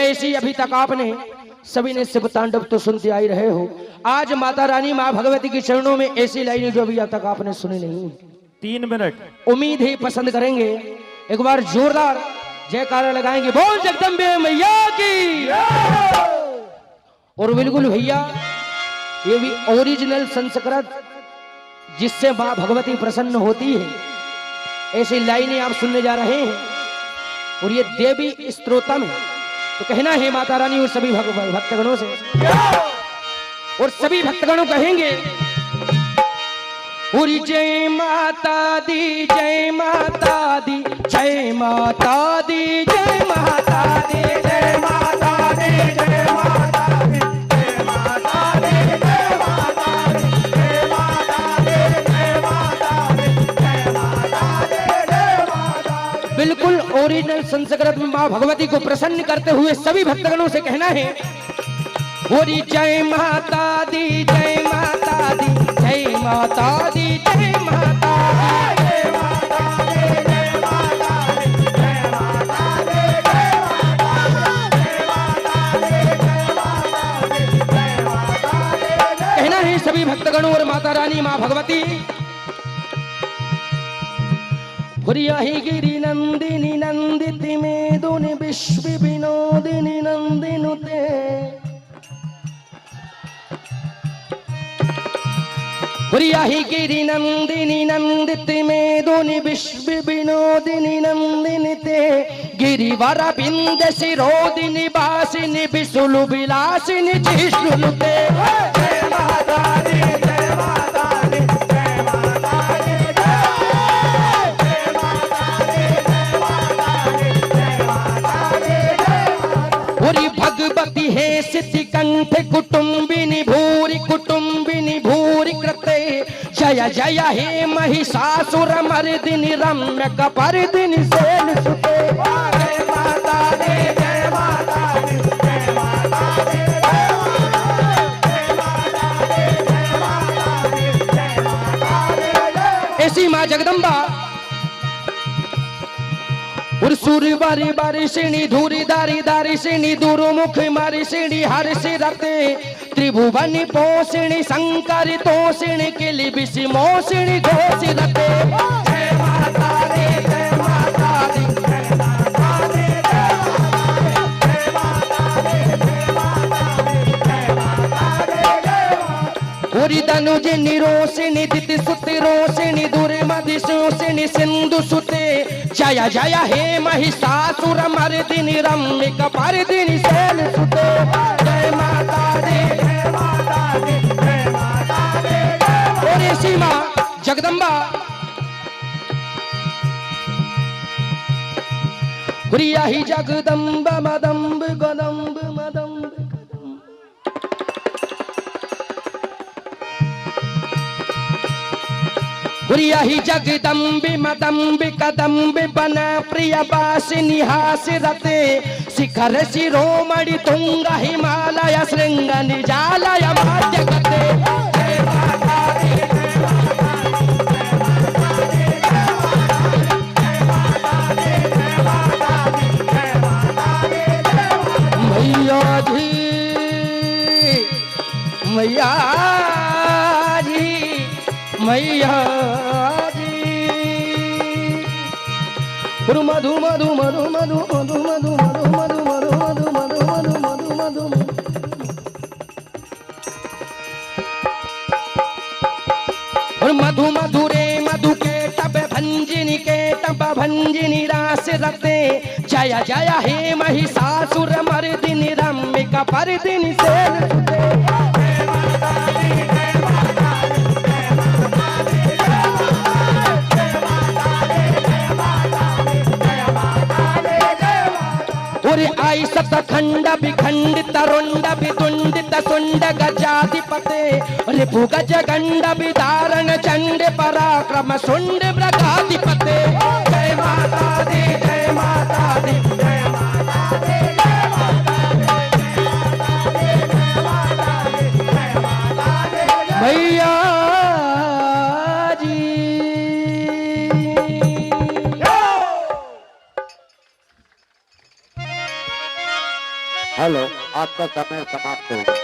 ऐसी अभी तक आपने सभी ने शिव तांडव तो सुनते आई रहे हो। आज माता रानी माँ भगवती के चरणों में ऐसी लाइनें जो अभी तक आपने सुनी नहीं। 3 मिनट। उम्मीद है पसंद करेंगे। एक बार जोरदार जयकारा लगाएंगे, बोल जगदम्बे मैया की। और बिल्कुल भैया ये भी ओरिजिनल संस्कृत जिससे माँ भगवती प्रसन्न होती है, ऐसी लाइनें आप सुनने जा रहे हैं। और ये देवी स्तोत्रम है, तो कहना है माता रानी और सभी भक्तगणों से, और सभी भक्तगणों कहेंगे पूरी जय माता दी, जय माता दी, जय माता दी, जय माता दी, जय माता दी, जय माता दी, जय माता दी, जय माता दी, जय माता दी, जय माता दी, जय माता दी, जय माता दी। बिल्कुल ओरिजिनल संस्कृत में माँ भगवती को प्रसन्न करते हुए सभी भक्तगणों से कहना है, पूरी जय माता दी, जय माता दी, जय माता दी, जय माता दी, जय माता दी, जय माता दी, जय माता दी, जय माता दी, जय माता दी, जय माता दी। कहना है सभी भक्तगणों और माता रानी माँ भगवती, ही गिरि नंदिनी नंदिति मेदुनि विश्व विनोदिनी नंदिनुते, ही गिरि नंदिनी नंदिति मेदुनि विश्व विनोदिनी नंदिनिते, गिरिवर बिंद शिरोदिनी वासिनी विशुलु विलासिनी जिष्णुते। जय माता दी, जय माता दी, जय माता दी, जय माता दी, जय माता दी, जय माता दी, जय माता दी। भगवती है सिद्धि कंठ कुटुंबिनी भूरि कुटुंबिनी भूरि कृते, जय जय हे महिषासुर मर्दिनी रम्य कपर्दिनी सेन सुते। जय माता दी, जय माता दी, जय माता दी, जय माता दी, जय माता दी, जय माता दी। ऐसी माँ जगदम्बा और सूर्य बारी बारी सिणी धूरी दारी दारी सिणी दूरु मुख मारी सिणी हर सिरते, त्रिभुवनी पोषिणी शंकर तोषिणी किली बिसी मोषिणी घोषिरते। जय माता दी, जय माता दी, जय माता दी, जय माता दी, जय माता दी, जय माता दी, जय माता। पूरी धनुजिनी रोषिणी दिति सुति रोषिणी दूरे मधिशोषिणी सिंधु सुते, जय जय हे महिषासुर मर्दिनी रम्य कपर्दिनी सेन सुते। जय माता दी, जय माता दी, जय माता दी, जय। और ऐसी माँ जगदम्बा प्रिया ही जगदम्ब मदम्ब गदम्ब मदम्ब प्रिया ही जगदम्बि मदम्बि कदम्बि बन प्रिय वासिनी हासिरते, शिखर शिरोमणि तुंग हिमालय श्रृंग निजालय माध्यगते। जय माता दी, जय माता दी, जय माता दी, जय माता दी, जय माता दी, जय माता दी, जय माता दी। मैया जी, मैया जी, मैया मधु मधु मधु मधु मधु मधु मधु मधु मधु मधु मधु मधु मधु मधु। और मधु मधुरे मधु के तब भंजिनी के तब भंजिनी रास रते, जय जय हे महिषासुर मर्दिनी रम्य कपर्दिनी सेन सुते। जय माता दी, जय माता दी, जय माता दी, जय माता दी, जय माता दी, जय माता दी, जय माता। और आई सतखंड विखंडित रुंड विदुंडित सुंड गजाधिपते, रिपु गज गंड विदारण चंड पराक्रम सुंड मृगाधिपते। जय माता दी, जय माता दी, जय माता दी, जय माता दी, जय माता दी, जय माता दी, जय माता दी। भैया जी हेलो, आपका समय समाप्त हो गया।